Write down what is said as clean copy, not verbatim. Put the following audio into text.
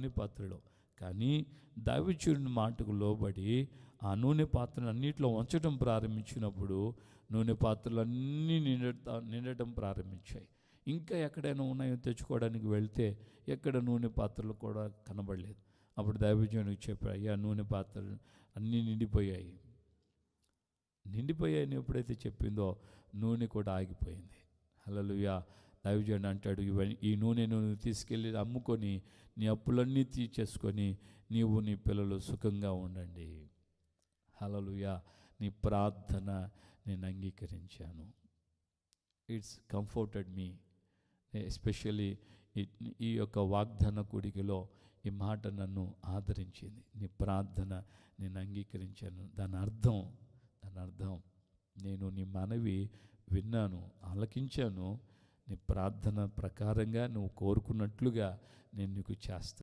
నూనె పాత్రలో. కానీ దైవజనుని మాటకు లోబడి ఆ నూనె పాత్రను అన్నింటిలో ఉంచడం ప్రారంభించినప్పుడు నూనె పాత్రలు అన్నీ నిండటం ప్రారంభించాయి. ఇంకా ఎక్కడైనా ఉన్నాయో తెచ్చుకోవడానికి వెళ్తే ఎక్కడ నూనె పాత్రలు కూడా కనబడలేదు. అప్పుడు దైవజనునికి చెప్పాడు, అయ్యా నూనె పాత్రలు అన్నీ నిండిపోయాయి. నిండిపోయాయని ఎప్పుడైతే చెప్పిందో నూనె కూడా ఆగిపోయింది. హల్లెలూయా. దైవజనుడు అంటాడు, ఈ నూనెను తీసుకెళ్ళి అమ్ముకొని నీ అప్పులన్నీ తీర్చేసుకొని నీవు నీ పిల్లలు సుఖంగా ఉండండి. హల్లెలూయా. నీ ప్రార్థన నేను అంగీకరించాను. It's comforted me. ఎస్పెషల్లీ ఈ యొక్క వాగ్దాన కూడికలో ఈ మాట నన్ను ఆదరించింది. నీ ప్రార్థన నేను అంగీకరించాను. దాని అర్థం నేను నీ మనవి విన్నాను, ఆలకించాను. నీ ప్రార్థన ప్రకారంగా నువ్వు కోరుకున్నట్లుగా నేను నీకు చేస్తాను.